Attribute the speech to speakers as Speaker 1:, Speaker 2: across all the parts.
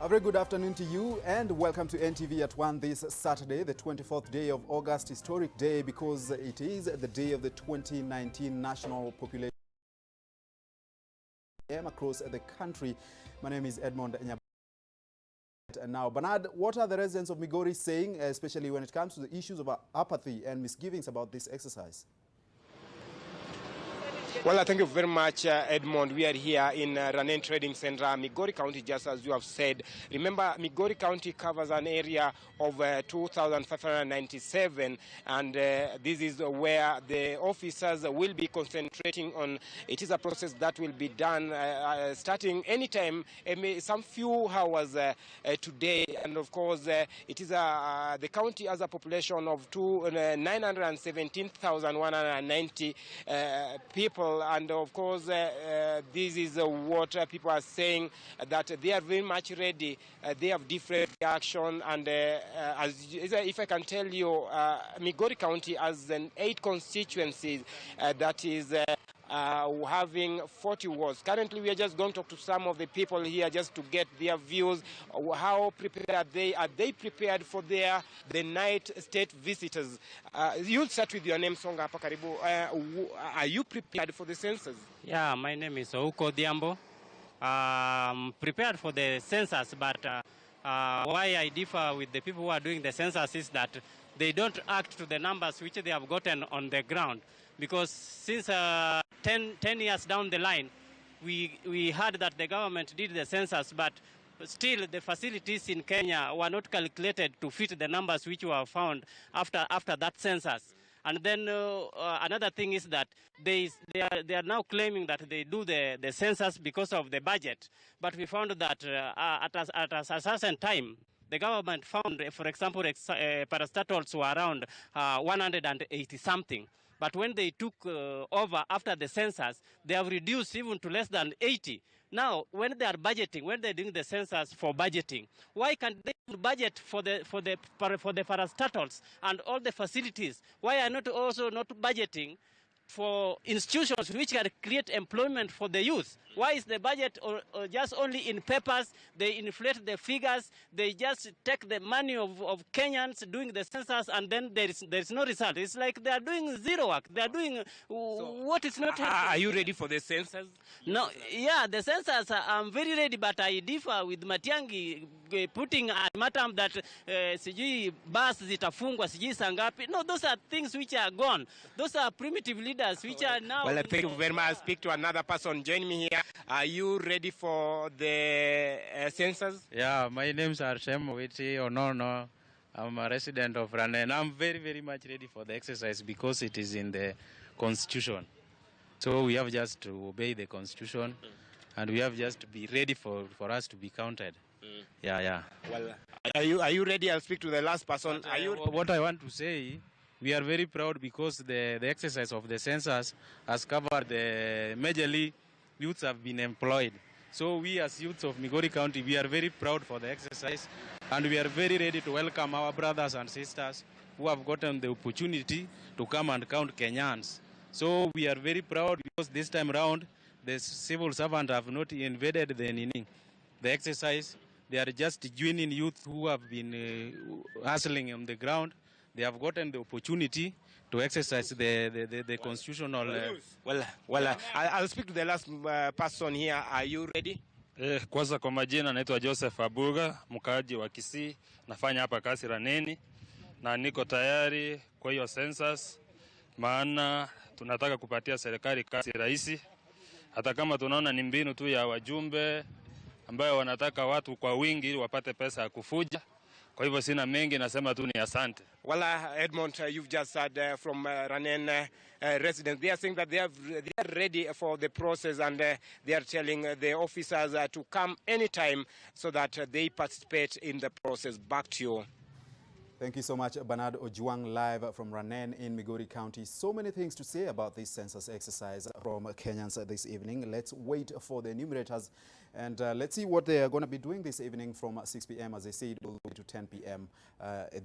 Speaker 1: A very good afternoon to you and welcome to NTV at 1 this Saturday, the 24th day of August, historic day because it is the day of the 2019 national population across the country. My name is Edmond, Nyabola. Now, Bernard, what are the residents of Migori saying, especially when it comes to the issues of apathy and misgivings about this exercise?
Speaker 2: Well, thank you very much, Edmond. We are here in Rhino Trading Center, Migori County, just as you have said. Remember, Migori County covers an area of 2,597, and this is where the officers will be concentrating on. It is a process that will be done starting anytime, some few hours today. And of course, it is the county has a population of 917,190 people. And of course, this is what people are saying, that they are very much ready. They have different reaction, and if I can tell you, Migori County has 8 constituencies that is having 40 wards. Currently, we are just going to talk to some of the people here just to get their views. How prepared are they? Are they prepared for the night state visitors? You'll start with your name, Songa hapa karibu. Are you prepared for the census?
Speaker 3: Yeah, my name is Ouko Diambo. Prepared for the census, but why I differ with the people who are doing the census is that they don't act to the numbers which they have gotten on the ground. Because since 10 years down the line, we heard that the government did the census, but still the facilities in Kenya were not calculated to fit the numbers which were found after that census. And then another thing is that they are now claiming that they do the census because of the budget. But we found that at a certain time, the government found, for example, parastatals were around 180 something. But when they took over after the census, they have reduced even to less than 80. Now, when they are budgeting, when they're doing the census for budgeting, why can't they budget for the parastatals and all the facilities? Why are not also not budgeting for institutions which can create employment for the youth? Why is the budget or just only in papers? They inflate the figures. They just take the money of Kenyans doing the census, and then there is no result. It's like they are doing zero work. They are doing what is not happening.
Speaker 2: Are you ready for the census?
Speaker 3: No, yeah, the census, I'm very ready, but I differ with Matiangi putting a matter that sijui bus zitafungwa sijui sangapi. No, those are things which are gone. Those are primitive leaders which are now.
Speaker 2: Well, thank you very much. I'll speak to another person. Join me here. Are you ready for the census?
Speaker 4: Yeah, my name is Arshem Witi Onono. I'm a resident of Rhino, and I'm very, very much ready for the exercise because it is in the Constitution. So we have just to obey the Constitution, and we have just to be ready for us to be counted. Yeah.
Speaker 2: Well, are you ready? I'll speak to the last person.
Speaker 4: What I want to say, we are very proud because the exercise of the census has covered majorly youths have been employed. So we as youths of Migori County, we are very proud for the exercise, and we are very ready to welcome our brothers and sisters who have gotten the opportunity to come and count Kenyans. So we are very proud because this time around, the civil servants have not invaded the exercise. They are just joining youth who have been hustling on the ground. They have gotten the opportunity to exercise the constitutional.
Speaker 2: I'll speak to the last person here. Are you ready?
Speaker 5: Kwanza kwa majina naitwa Joseph Abuga, mkaaji wa Kisii, nafanya hapa kazi Raneni na niko tayari kwa hiyo census, maana tunataka kupatia serikali kazi rahisi, hata kama tunaona ni mbinu tu ya wajumbe ambayo wanataka watu kwa wingi ili wapate pesa ya kufuja. Kwa hivyo sina mengi, nasema tu ni asante.
Speaker 2: Well, Edmond, you've just heard from Ranen residents. They are saying that they are ready for the process, and they are telling the officers to come anytime so that they participate in the process. Back to you.
Speaker 1: Thank you so much, Bernard Ojwang, live from Ranen in Migori County. So many things to say about this census exercise from Kenyans this evening. Let's wait for the enumerators and let's see what they are going to be doing this evening from 6 p.m. as they say, it will go to 10 p.m.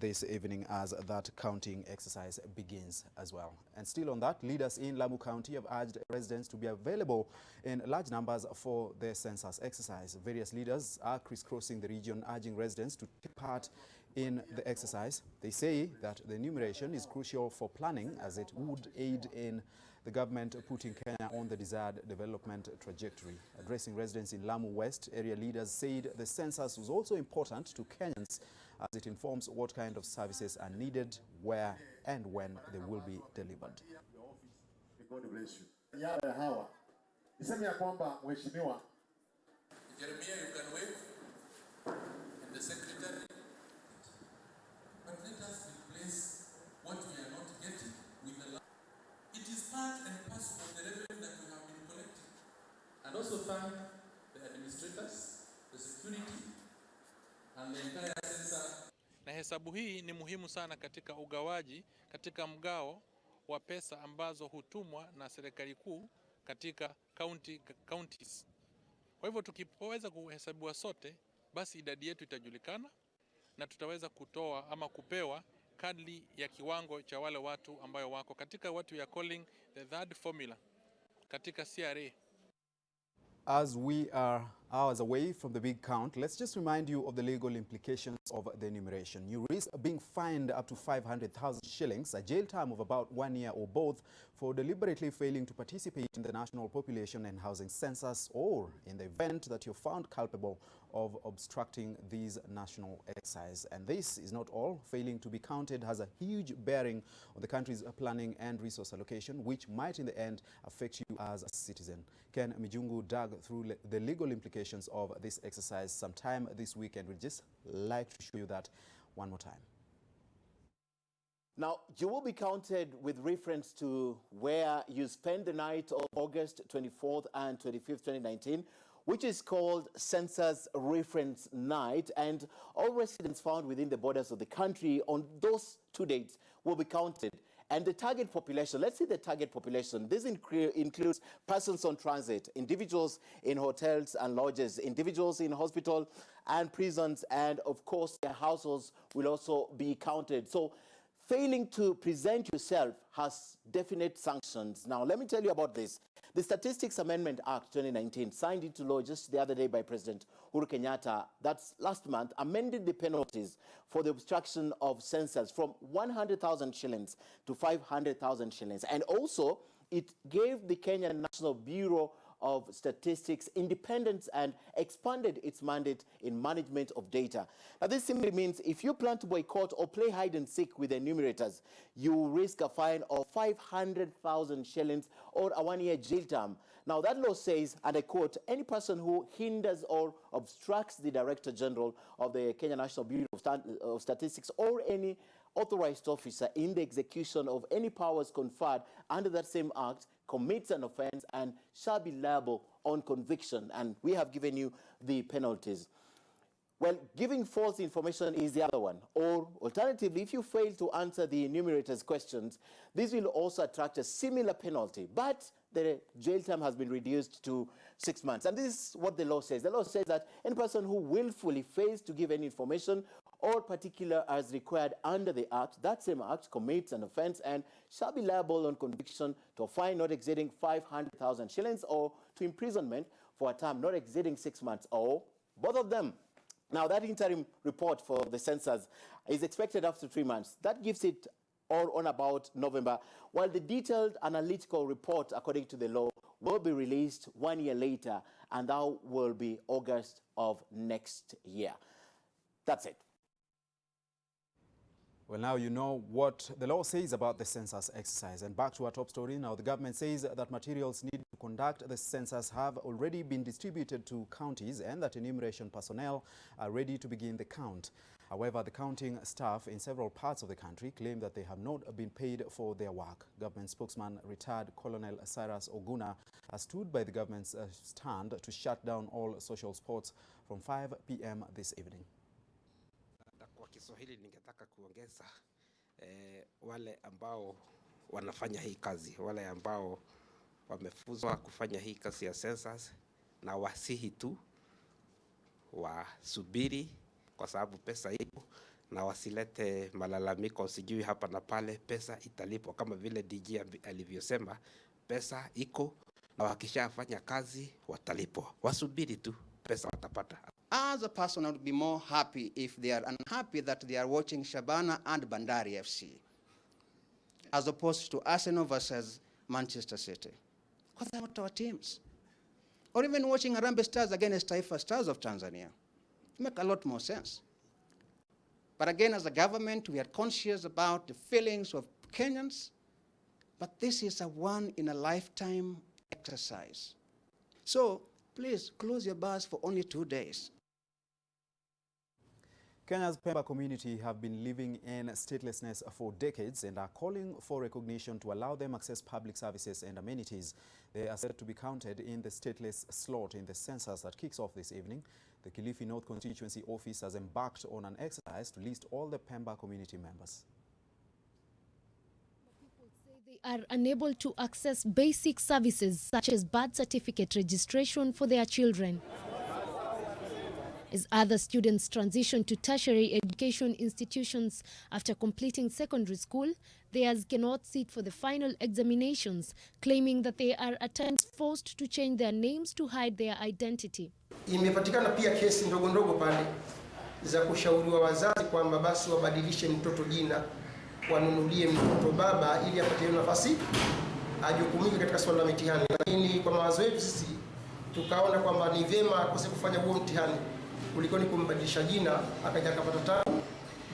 Speaker 1: This evening as that counting exercise begins as well. And still on that, leaders in Lamu County have urged residents to be available in large numbers for the census exercise. Various leaders are crisscrossing the region, urging residents to take part in the exercise. They say that the enumeration is crucial for planning as it would aid in the government putting Kenya on the desired development trajectory. Addressing residents in Lamu West, area leaders said the census was also important to Kenyans as it informs what kind of services are needed, where and when they will be delivered.
Speaker 6: God bless you. Yale hawa. Niseme ya kwamba mheshimiwa Jeremiah, you can wait, and the secretary. But let us replace what we are not getting with the land. It is part and parcel of the revenue that we have been collecting. And also thank the administrators, the security, and the entire census.
Speaker 7: Na hesabu hii ni muhimu sana katika ugawaji, katika mgao wa pesa ambazo hutumwa na serikali kuu katika counties. Kwa hivyo tukipoweza kuhesabiwa sote, basi idadi yetu itajulikana na tutaweza kutoa ama kupewa kadri ya kiwango cha wale watu ambayo wako katika what we are calling the third formula katika CRA.
Speaker 1: As we are hours away from the big count, let's just remind you of the legal implications of the enumeration. You risk being fined up to 500,000 shillings, a jail term of about 1 year or both, for deliberately failing to participate in the National Population and Housing Census, or in the event that you're found culpable of obstructing these national exercise. And this is not all. Failing to be counted has a huge bearing on the country's planning and resource allocation, which might in the end affect you as a citizen. Ken Mijungu dug through the legal implications of this exercise sometime this week, and we'd just like to show you that one more time.
Speaker 8: Now, you will be counted with reference to where you spend the night of August 24th and 25th, 2019, which is called Census Reference Night, and all residents found within the borders of the country on those 2 dates will be counted. And the target population, let's see the target population. This includes persons on transit, individuals in hotels and lodges, individuals in hospital and prisons, and of course their households will also be counted. So failing to present yourself has definite sanctions. Now, let me tell you about this. The Statistics Amendment Act 2019, signed into law just the other day by President Uhuru Kenyatta, that's last month, amended the penalties for the obstruction of census from 100,000 shillings to 500,000 shillings. And also, it gave the Kenyan National Bureau of Statistics independence and expanded its mandate in management of data. Now, this simply means if you plan to boycott or play hide and seek with the enumerators, you risk a fine of 500,000 shillings or a 1-year jail term. Now, that law says, and I quote, any person who hinders or obstructs the Director General of the Kenya National Bureau of Statistics or any authorized officer in the execution of any powers conferred under that same act commits an offense and shall be liable on conviction. And we have given you the penalties. Well, giving false information is the other one. Or alternatively, if you fail to answer the enumerator's questions, this will also attract a similar penalty. But the jail term has been reduced to 6 months. And this is what the law says. The law says that any person who willfully fails to give any information or particular as required under the act, that same act commits an offense and shall be liable on conviction to a fine not exceeding 500,000 shillings or to imprisonment for a term not exceeding 6 months or both of them. Now, that interim report for the census is expected after 3 months. That gives it all on about November, while the detailed analytical report, according to the law, will be released 1 year later, and that will be August of next year. That's it.
Speaker 1: Well, now you know what the law says about the census exercise. And back to our top story now. The government says that materials needed to conduct the census have already been distributed to counties and that enumeration personnel are ready to begin the count. However, the counting staff in several parts of the country claim that they have not been paid for their work. Government spokesman, retired Colonel Cyrus Oguna, has stood by the government's stand to shut down all social sports from 5 p.m. this evening.
Speaker 9: Kiswahili ningetaka kuongeza wale ambao wanafanya hii kazi, wale ambao wamefuzwa kufanya hii kazi ya census, na wasihi tu wasubiri kwa sababu pesa ipo, na wasilete malalamiko sijui hapa na pale. Pesa italipwa kama vile DG alivyosema, pesa iko na wakishafanya kazi watalipwa. Wasubiri tu, pesa watapata.
Speaker 10: As a person, I would be more happy if they are unhappy that they are watching Shabana and Bandari FC, as opposed to Arsenal versus Manchester City. Because they're not our teams. Or even watching Harambee Stars against Taifa Stars of Tanzania. It makes a lot more sense. But again, as a government, we are conscious about the feelings of Kenyans, but this is a one-in-a-lifetime exercise. So please close your bars for only 2 days.
Speaker 1: Kenya's Pemba community have been living in statelessness for decades and are calling for recognition to allow them access public services and amenities. They are set to be counted in the stateless slot in the census that kicks off this evening. The Kilifi North Constituency Office has embarked on an exercise to list all the Pemba community members.
Speaker 11: People say they are unable to access basic services such as birth certificate registration for their children. As other students transition to tertiary education institutions after completing secondary school, theirs cannot sit for the final examinations, claiming that they are at times forced to change their names to hide their identity.
Speaker 12: Imepatikana pia kesi ndogo ndogo pale za kushauriwa wazazi kwamba basi wabadilishe mtoto jina, wanunulie mtoto baba ili apate nafasi ajukumike katika swala la mitihani. Lakini kwa mawazo yetu sisi tukaona kwamba ni vyema akose kufanya huo mtihani kuliko ni kumbadilisha jina akaja akapata tabu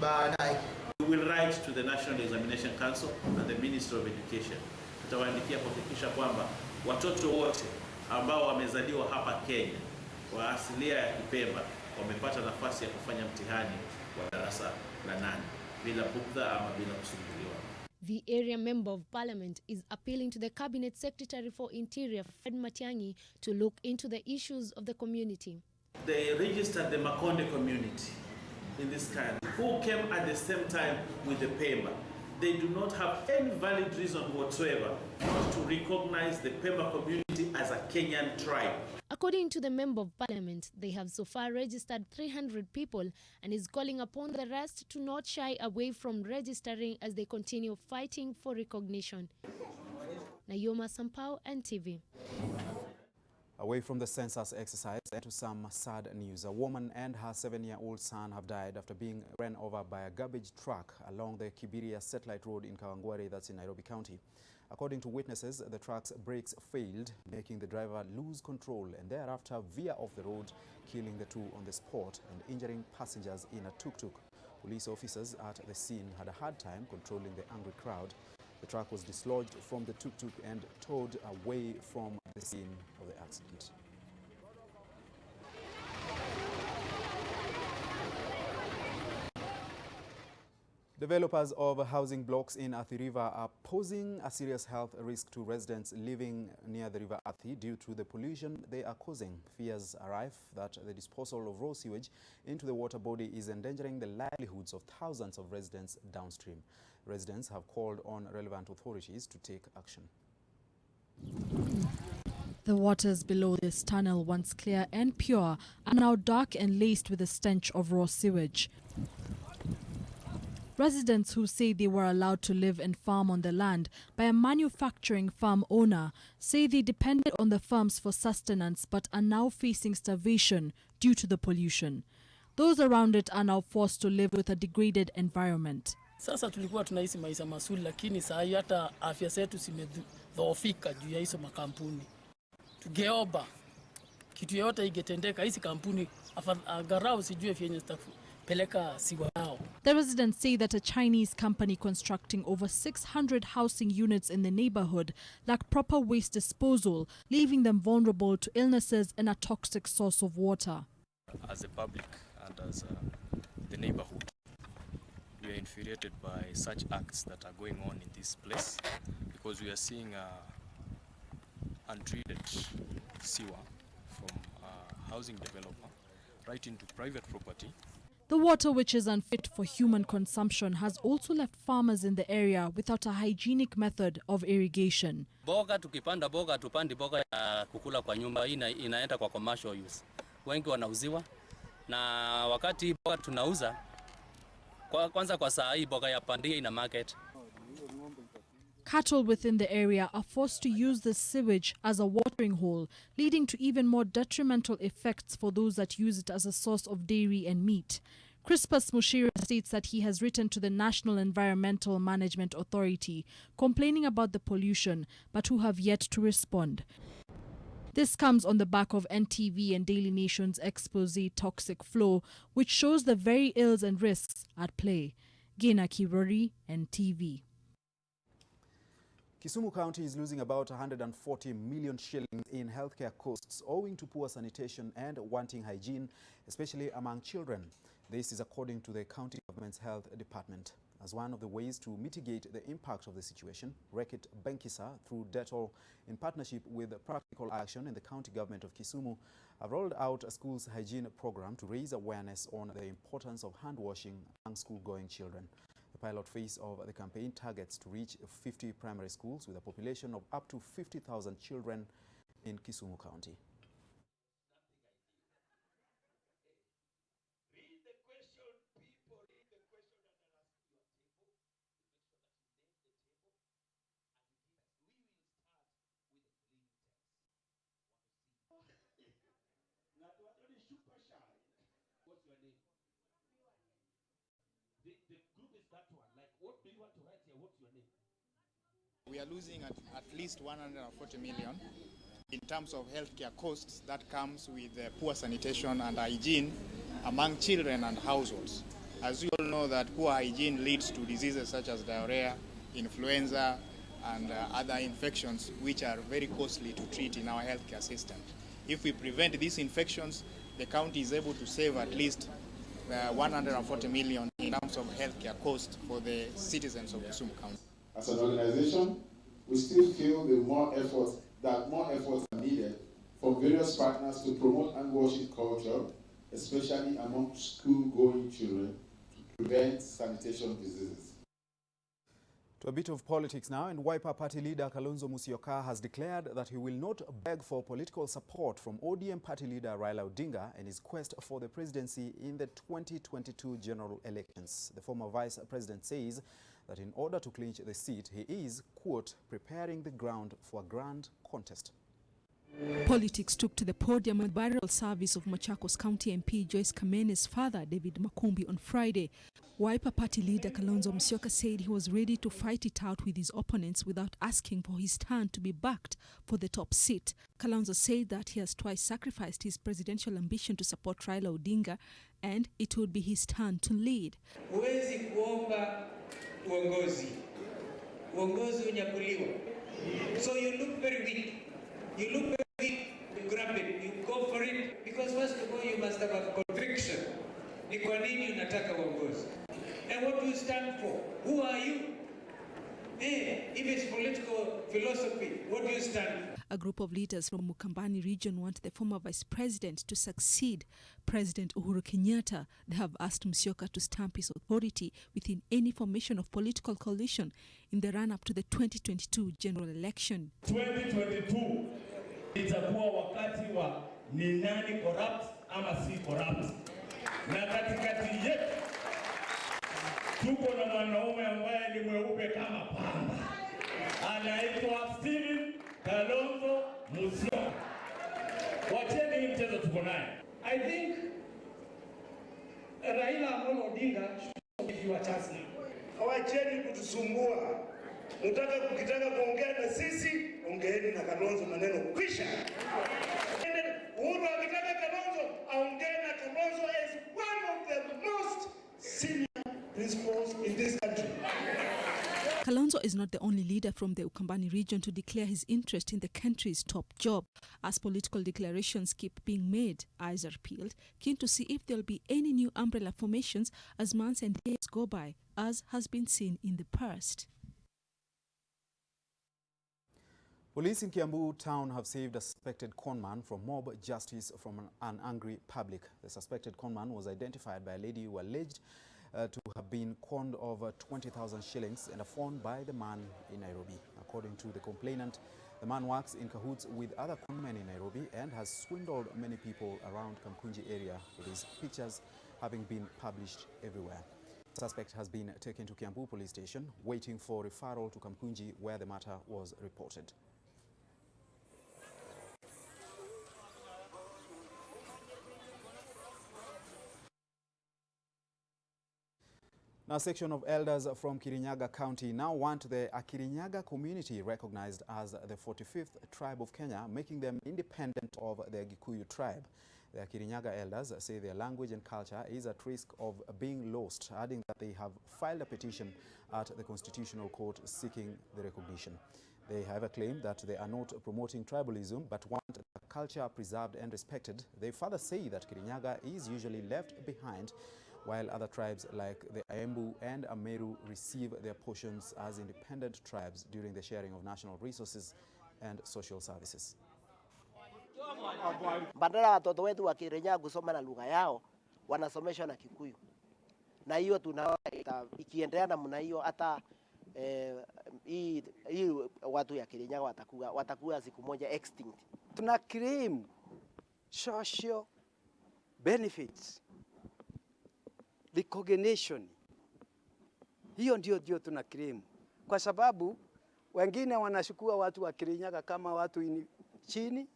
Speaker 12: baadaye.
Speaker 13: We will write to the National Examination Council and the Ministry of Education. Tutawaandikia kuhakikisha kwamba watoto wote ambao wamezaliwa hapa Kenya wa asilia ya Kipemba wamepata nafasi ya kufanya mtihani wa darasa la 8 bila bugdha ama bila kusumbuliwa.
Speaker 11: The area member of parliament is appealing to the cabinet secretary for interior Fred Matiang'i to look into the issues of the community.
Speaker 13: They registered the Makonde community in this country who came at the same time with the Pemba. They do not have any valid reason whatsoever not to recognize the Pemba community as a Kenyan tribe.
Speaker 11: According to the member of parliament, they have so far registered 300 people and is calling upon the rest to not shy away from registering as they continue fighting for recognition. Nayoma Sampao, NTV.
Speaker 1: Away from the census exercise and to some sad news. A woman and her 7-year-old son have died after being ran over by a garbage truck along the Kibiria Satellite Road in Kawangware, that's in Nairobi County. According to witnesses, the truck's brakes failed, making the driver lose control and thereafter veer off the road, killing the two on the spot and injuring passengers in a tuk-tuk. Police officers at the scene had a hard time controlling the angry crowd. The truck was dislodged from the tuk-tuk and towed away from the scene of the accident. Developers of housing blocks in Athi River are posing a serious health risk to residents living near the River Athi due to the pollution they are causing. Fears are rife that the disposal of raw sewage into the water body is endangering the livelihoods of thousands of residents downstream. Residents have called on relevant authorities to take action.
Speaker 14: The waters below this tunnel, once clear and pure, are now dark and laced with the stench of raw sewage. Residents who say they were allowed to live and farm on the land by a manufacturing farm owner say they depended on the farms for sustenance but are now facing starvation due to the pollution. Those around it are now forced to live with a degraded environment.
Speaker 15: Sasa tulikuwa tunaishi maisha mazuri, lakini saa hii hata afya zetu zimedhoofika juu ya hizo makampuni. Tugeomba kitu yote ingetendeka, hizi kampuni agarau sijue vyenye zitapeleka siwa yao.
Speaker 14: The residents say that a Chinese company constructing over 600 housing units in the neighborhood lack proper waste disposal, leaving them vulnerable to illnesses and a toxic source of water.
Speaker 16: As the public and as the neighborhood, we are infuriated by such acts that are going on in this place because we are seeing untreated sewer from a housing developer right into private property.
Speaker 14: The water, which is unfit for human consumption, has also left farmers in the area without a hygienic method of irrigation.
Speaker 17: Boga tukipanda boga tupandi boga ya kukula kwa nyumba, inaenda kwa commercial use. Wengi wanauziwa na wakati boga tunauza kwanza kwa saa hii boga ya pandia ina market.
Speaker 14: Cattle within the area are forced to use this sewage as a watering hole, leading to even more detrimental effects for those that use it as a source of dairy and meat. Crispus Mushira states that he has written to the National Environmental Management Authority complaining about the pollution, but who have yet to respond. This comes on the back of NTV and Daily Nation's expose Toxic Flow, which shows the very ills and risks at play. Gena Kirori, NTV.
Speaker 1: Kisumu County is losing about 140 million shillings in healthcare costs owing to poor sanitation and wanting hygiene, especially among children. This is according to the county government's health department. As one of the ways to mitigate the impact of the situation, Rekit Benkisa, through Dettol, in partnership with Practical Action and the county government of Kisumu, have rolled out a school's hygiene program to raise awareness on the importance of hand washing among school-going children. The pilot phase of the campaign targets to reach 50 primary schools with a population of up to 50,000 children in Kisumu County.
Speaker 18: What's your name? The group is that one. Like, what do you want to write here? What's your name?
Speaker 19: We are losing at least 140 million in terms of healthcare costs that comes with poor sanitation and hygiene among children and households. As you all know, that poor hygiene leads to diseases such as diarrhea, influenza, and other infections which are very costly to treat in our healthcare system. If we prevent these infections, the county is able to save at least 140 million in terms of healthcare costs for the citizens of Kisumu County.
Speaker 6: As an organization, we still feel that more efforts are needed from various partners to promote hand washing culture, especially among school-going children, to prevent sanitation diseases.
Speaker 1: To a bit of politics now, and Wiper Party leader Kalonzo Musyoka has declared that he will not beg for political support from ODM Party leader Raila Odinga in his quest for the presidency in the 2022 general elections. The former vice president says that in order to clinch the seat, he is, quote, preparing the ground for a grand contest.
Speaker 20: Politics took to the podium with burial service of Machakos County MP Joyce Kamene's father, David Makumbi, on Friday. Wiper Party leader Kalonzo Musyoka said he was ready to fight it out with his opponents without asking for his turn to be backed for the top seat. Kalonzo said that he has twice sacrificed his presidential ambition to support Raila Odinga, and it would be his turn to lead.
Speaker 21: Huwezi kuomba uongozi. Uongozi unyakuliwa. So you look very weak. You look very weak, you grab it, you go for it, because first of all you must have a conviction. Ni kwa nini unataka uongozi? And what do you stand for? Who are you? If it's political philosophy, what do you stand for?
Speaker 20: A group of leaders from Mukambani region want the former vice president to succeed President Uhuru Kenyatta. They have asked Musyoka to stamp his authority within any formation of political coalition in the run-up to the 2022 general election.
Speaker 18: 2022 itakuwa wakati wa ni nani corrupt ama si corrupt. Na katikati yetu tuko na mwanaume ambaye ni mweupe kama pamba. Anaitwa Kalonzo Musyoka. Wacheni hii mchezo tuko naye. I think Raila Amolo Odinga should give you a chance now.
Speaker 22: Wacheni kutusumbua. Mkitaka kuongea na sisi, ongeeni na Kalonzo, maneno kwisha. Uhuru akitaka Kalonzo, aongee na Kalonzo as one of the most senior principals in this country.
Speaker 20: Kalonzo is not the only leader from the Ukambani region to declare his interest in the country's top job. As political declarations keep being made, eyes are peeled, keen to see if there will be any new umbrella formations as months and days go by, as has been seen in the past.
Speaker 1: Police in Kiambu town have saved a suspected conman from mob justice from an angry public. The suspected conman was identified by a lady who alleged to have been conned over 20,000 shillings and a phone by the man in Nairobi. According to the complainant, the man works in cahoots with other conmen in Nairobi and has swindled many people around Kamkunji area, with his pictures having been published everywhere. The suspect has been taken to Kiambu police station, waiting for referral to Kamkunji, where the matter was reported. Now, a section of elders from Kirinyaga County now want the Kirinyaga community recognized as the 45th tribe of Kenya, making them independent of the Gikuyu tribe. The Kirinyaga elders say their language and culture is at risk of being lost, adding that they have filed a petition at the Constitutional Court seeking the recognition. They however claim that they are not promoting tribalism but want the culture preserved and respected. They further say that Kirinyaga is usually left behind, while other tribes like the Aembu and Ameru receive their portions as independent tribes during the sharing of national resources and social services.
Speaker 3: Badala watoto wetu wa Kirinyaga kusoma na lugha yao, wanasomeshwa na Kikuyu. Na hiyo tunaona ikiendelea namna hiyo, hata hii watu ya Kirinyaga watakuwa siku moja extinct.
Speaker 4: Tuna claim social benefits, recognition. Hiyo ndio tuna claim, kwa sababu wengine wanashukua watu wa Kirinyaga kama watu chini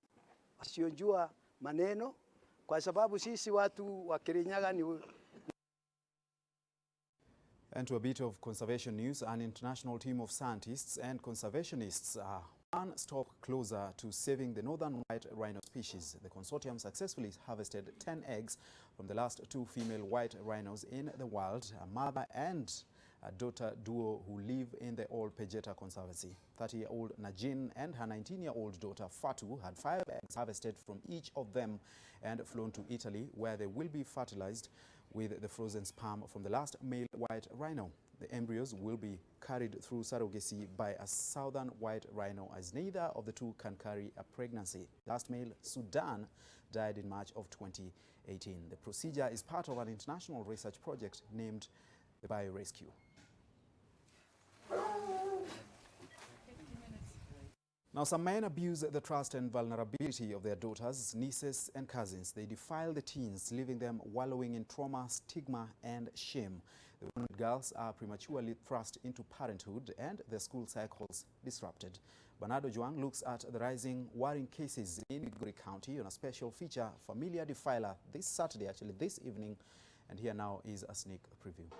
Speaker 4: wasiojua maneno, kwa sababu sisi watu wa Kirinyaga ni.
Speaker 1: And to a bit of conservation news, an international team of scientists and conservationists are one stop closer to saving the northern white rhino species. The consortium successfully harvested 10 eggs from the last 2 female white rhinos in the world, a mother and a daughter duo who live in the old Pejeta Conservancy. 30-year-old Najin and her 19-year-old daughter Fatu had 5 eggs harvested from each of them and flown to Italy, where they will be fertilized with the frozen sperm from the last male white rhino. The embryos will be carried through surrogacy by a southern white rhino, as neither of the two can carry a pregnancy. Last male, Sudan, died in March of 2018. The procedure is part of an international research project named the BioRescue. Now, some men abuse the trust and vulnerability of their daughters, nieces and cousins. They defile the teens, leaving them wallowing in trauma, stigma and shame. The women girls are prematurely thrust into parenthood and their school cycles disrupted. Bernardo Juang looks at the rising worrying cases in Migori County on a special feature, Familiar Defiler, this Saturday, actually this evening. And here now is a sneak preview.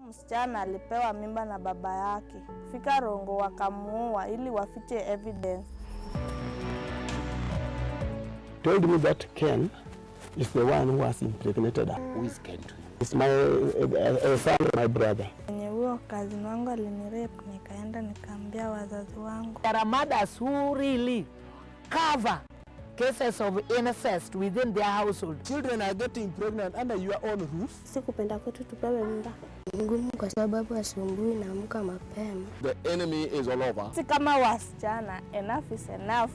Speaker 23: Msichana alipewa mimba na baba yake. Fika Rongo wakamuua ili wafiche evidence.
Speaker 24: Told me that Ken is the one who has impregnated her.
Speaker 3: Who is Ken to you?
Speaker 24: It's my son, my brother.
Speaker 23: Kwenye huo kazi wangu alinirape, nikaenda nikaambia wazazi wangu.
Speaker 25: There are mothers who really cover cases of incest within their household.
Speaker 24: Children are getting pregnant under your own roof.
Speaker 23: Sikupenda kwetu tupewe mimba. Ngumu kwa sababu asubuhi naamka mapema.
Speaker 24: The enemy is all over.
Speaker 23: Si kama wasichana, enough is enough.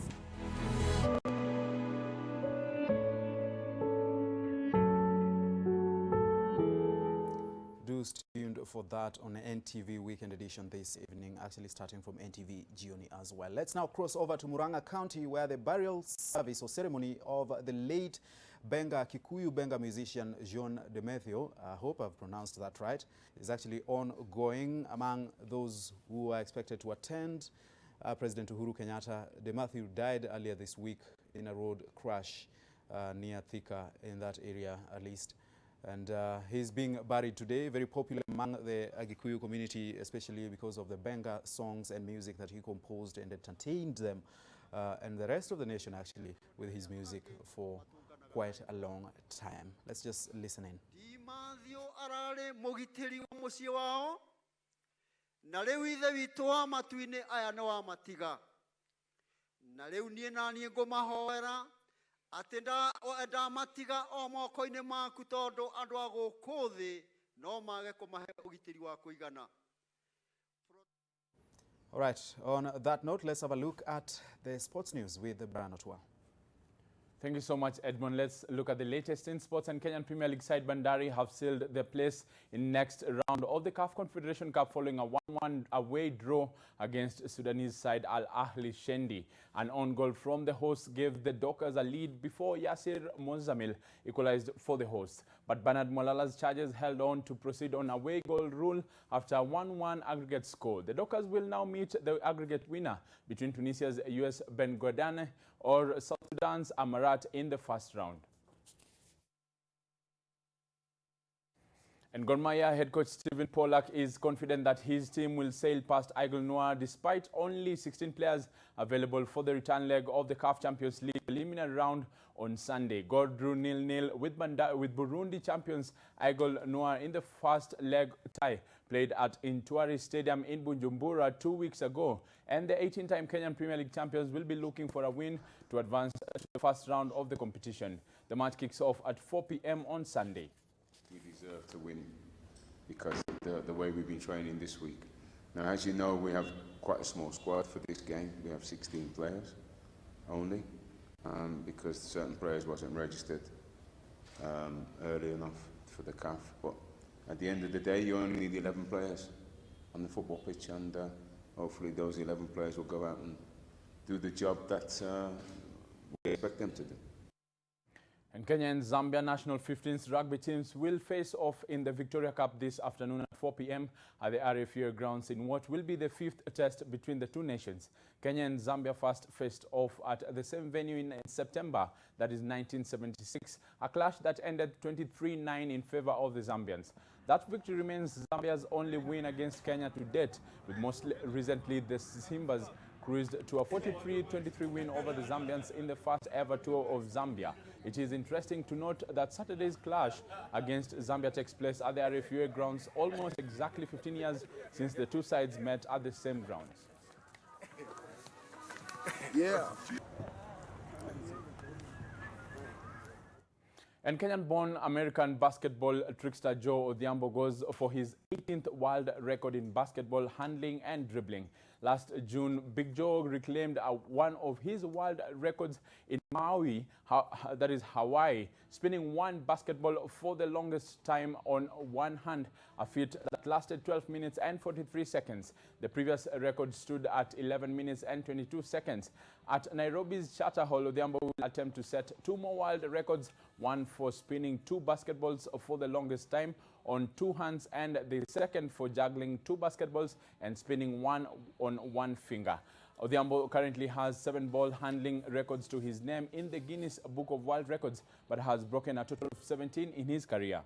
Speaker 1: Do stay tuned for that on the NTV Weekend Edition this evening, actually starting from NTV Jioni as well. Let's now cross over to Murang'a County, where the burial service or ceremony of the late Kikuyu Benga musician John Demetrio, I hope I've pronounced that right, is actually ongoing. Among those who are expected to attend, President Uhuru Kenyatta. Demetrio died earlier this week in a road crash near Thika, in that area at least. And he's being buried today, very popular among the Kikuyu community, especially because of the Benga songs and music that he composed and entertained them and the rest of the nation actually with his music for quite a long time. Let's just listen in.
Speaker 26: Atenda enda matiga o moko-ini maku tondu andu a guku thi no mage kumahe ugitiri wa kuigana.
Speaker 1: All right, on that note, let's have a look at the sports news with Rhino.
Speaker 2: Thank you so much, Edmond. Let's look at the latest in sports. And Kenyan Premier League side Bandari have sealed their place in next round of the CAF Confederation Cup following a 1-1 away draw against Sudanese side Al Ahli Shendi. An own goal from the hosts gave the Dockers a lead before Yasir Mozamil equalized for the hosts. But Bernard Molala's Chargers held on to proceed on away goal rule after a 1-1 aggregate score. The Dockers will now meet the aggregate winner between Tunisia's US Ben Godane or South Sudan's Amarat in the first round. And Gor Mahia head coach Stephen Pollack is confident that his team will sail past Aigle Noir despite only 16 players available for the return leg of the CAF Champions League preliminary round on Sunday. Gor drew 0-0 with Burundi champions Aigle Noir in the first leg tie played at Intwari Stadium in Bujumbura 2 weeks ago. And the 18-time Kenyan Premier League champions will be looking for a win to advance to the first round of the competition. The match kicks off at 4 p.m. on Sunday.
Speaker 5: We deserve to win because of the way we've been training this week. Now, as you know, we have quite a small squad for this game. We have 16 players only because certain players wasn't registered early enough for the CAF. But at the end of the day, you only need 11 players on the football pitch, and hopefully those 11 players will go out and do the job that we expect them to do.
Speaker 2: And Kenya and Zambia national 15th rugby teams will face off in the Victoria Cup this afternoon at 4 p.m. at the RFU grounds in what will be the 5th test between the two nations. Kenya and Zambia first faced off at the same venue in September, that is 1976, a clash that ended 23-9 in favor of the Zambians. That victory remains Zambia's only win against Kenya to date, with most recently the Simbas cruised to a 43-23 win over the Zambians in the first ever tour of Zambia. It is interesting to note that Saturday's clash against Zambia takes place at the RFUA grounds almost exactly 15 years since the two sides met at the same grounds.
Speaker 5: Yeah.
Speaker 2: And Kenyan-born American basketball trickster Joe Odhiambo goes for his 18th world record in basketball handling and dribbling. Last June, Big Joe reclaimed one of his world records in Maui, that is Hawaii, spinning one basketball for the longest time on one hand, a feat that lasted 12 minutes and 43 seconds. The previous record stood at 11 minutes and 22 seconds. At Nairobi's Charter Hall, Odhiambo will attempt to set two more world records, one for spinning two basketballs for the longest time on two hands, and the second for juggling two basketballs and spinning one on one finger. Odhiambo currently has 7 ball handling records to his name in the Guinness Book of World Records, but has broken a total of 17 in his career.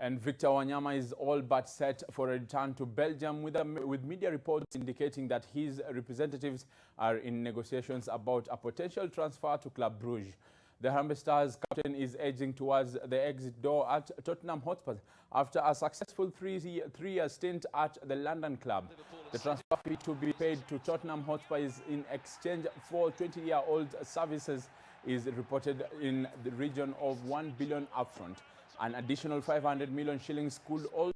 Speaker 2: And Victor Wanyama is all but set for a return to Belgium, with media reports indicating that his representatives are in negotiations about a potential transfer to Club Brugge. The Harambee Stars captain is edging towards the exit door at Tottenham Hotspur after a successful three-year stint at the London club. The transfer fee to be paid to Tottenham Hotspur is in exchange for 20-year-old services is reported in the region of 1 billion upfront. An additional 500 million shillings could also